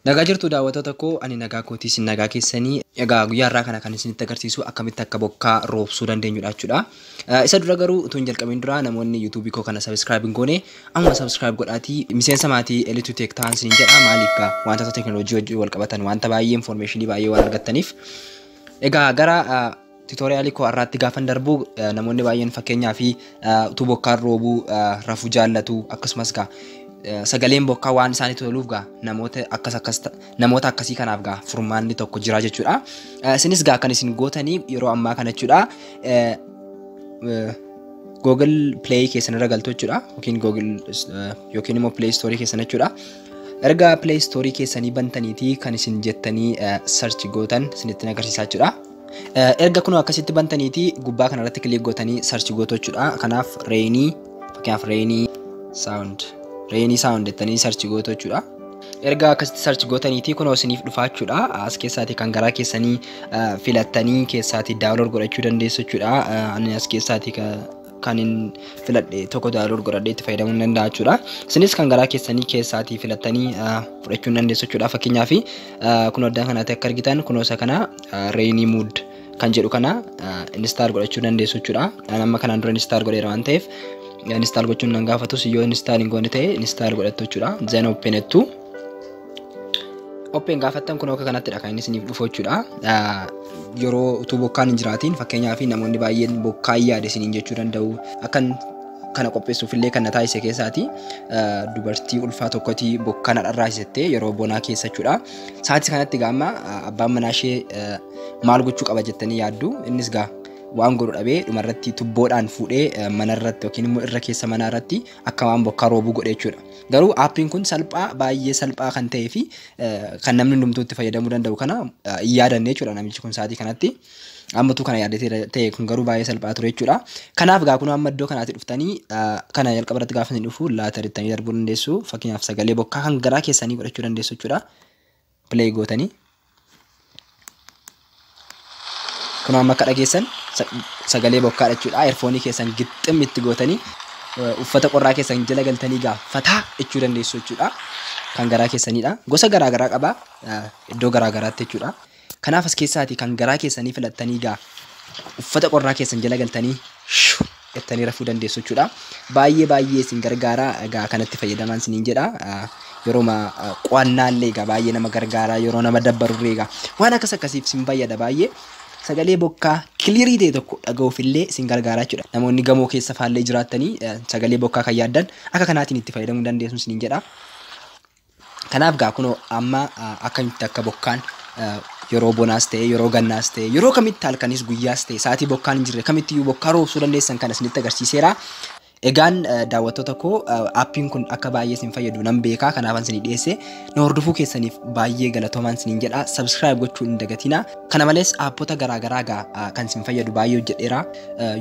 Nagaa jirtu daawwattoota koo ani nagaa kootii isin nagaa keessanii egaa guyyaa irraa kana kan isinitti agarsiisu akkamitti akka bokkaa roobsuu dandeenyudha jechuudha. Isa dura garuu utuu hin jalqabin dura namoonni YouTube koo kana subscribe hin goone amma subscribe godhaatii miseensa maatii Elite Tech ta'an isin jedha maaliif gaa wantoota teknooloojii wajjin wal qabatan wanta baay'ee information baay'ee waan argattaniif egaa gara tutorialii koo irratti gaafan darbu namoonni baay'een fakkeenyaa fi utuu bokkaa roobuu rafuu jaallatu akkasumas gaa sagaleen bokkaa waan isaanii toluuf gaa namoota akkasii kanaaf gaa furmaanni tokko jira jechuudha. Isinis gaa kan isin gootanii yeroo ammaa kana jechuudha. Google Play keessan irra galtu jechuudha. Yookiin immoo Play Store keessan jechuudha. Erga Play Store keessanii bantaniitii kan isin jettanii search gootan isinitti agarsiisaa jechuudha. Erga kun akkasitti bantaniitii gubbaa kana irratti click gootanii search gootu jechuudha. Kanaaf fakkeenyaaf Rainy sound jettanii search gootu jechuudha. Erga akkasitti search gootaniitii kunoo isiniif dhufaa jechuudha. As keessaati kan garaa keessanii filattanii keessaati download godhachuu dandeessu jechuudha. Ani as keessaati kan filadhe tokko download godhadhee itti fayyadamuu danda'a jechuudha. Isinis kan garaa keessanii keessaati filattanii fudhachuu dandeessu jechuudha. Fakkeenyaaf kunoo iddoo kanatti akka argitan kunoo isa kana Rainy mood kan jedhu kana install godhachuu dandeessu jechuudha. Amma kanaan dura install godheera waan ta'eef install gochuun nan gaafatus yoo install hin goone ta'e install godhattu jechuudha. Then open ettu. Open gaafattan kun akka kanattidha kan inni isiniif dhufu jechuudha. Yeroo utuu bokkaan hin jiraatiin fakkeenyaaf namoonni baay'een bokkaa yaade isiniin jechuu danda'u. Akkan kana qopheessuuf illee kan na taasise keessaati dubartii ulfaa tokkotii bokkaa na dharraasisettee yeroo bonaa keessa jechuudha. Sa'aatii kanatti gaamma abbaan manaa ishee maal gochuu qaba jettanii yaaddu. Innis gaa waan godhu dhabee dhumarratti tubboodhaan fuudhee manarratti yookiin immoo irra keessa manarratti akka waan bokkaa roobuu godhe jechuudha. Garuu aappiin kun baay'ee salphaa kan ta'ee fi kan namni hundumtuu itti fayyadamuu danda'u kana hin yaadanne jechuudha namichi kun sa'aatii kanatti. Ammatu kana yaadatee ta'e kun garuu baay'ee salphaa ture jechuudha. Kanaaf gaa kun amma iddoo kanaatti dhuftanii kana jalqaba irratti gaafa isin dhufu laata rittanii darbuu dandeessu. Fakkeenyaaf sagalee bokkaa kan garaa keessanii godhachuu dandeessu jechuudha. Play gootanii. Kun amma akka dhageessan sagalee bokkaa jechuudha. Earphone keessan gixxim itti gootanii uffata qorraa keessan jala galtanii gaa fataa jechuu dandeessu jechuudha. Kan garaa keessanidha. Gosa garaa garaa qaba. Iddoo garaa garaatti jechuudha. Kanaaf as keessaati kan garaa keessanii filattanii gaa uffata qorraa keessan jala galtanii jettanii rafuu dandeessu jechuudha. Baay'ee isin gargaara gaa kanatti fayyadaman isiniin jedha. Yeroo qo'annaallee gaa baay'ee nama gargaara yeroo nama dabbarurree gaa waan akkasiif isin fayyada baay'ee. Sagalee bokkaa kiliirii ta'e tokko dhaga'uufillee isin gargaaraa jechuudha. Namoonni gamoo keessa faallee jiraatanii sagalee bokkaa kan yaaddan akka kanaatiin itti fayyadamuu dandeessu isiniin jedha. Kanaaf gaa kunoo amma akkamitti akka bokkaan yeroo bonaas ta'e yeroo gannaas ta'e yeroo kamitti halkanis guyyaas ta'e sa'aatii bokkaan hin jirre kamittiyyuu bokkaa roobsuu dandeessan kana isinitti agarsiiseera. Egaan daawwattoota koo aappiin kun akka baay'ee isin fayyadu nan beekaa kanaafan isinii dhiyeesse na hordofuu keessaniif baay'ee galatoomaan isiniin jedha. Subscribe gochuu hin dagatinaa. Kana malees aappota garaa garaa gaa kan isin fayyadu baay'ee hojjedheera.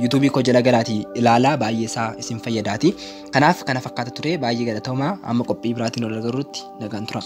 YouTube koo jala galaatii ilaalaa baay'ee isaa isin fayyadaati. Kanaaf kana fakkaata ture baay'ee galatoomaa amma qophii biraatiin wal agarruutti nagaan tura.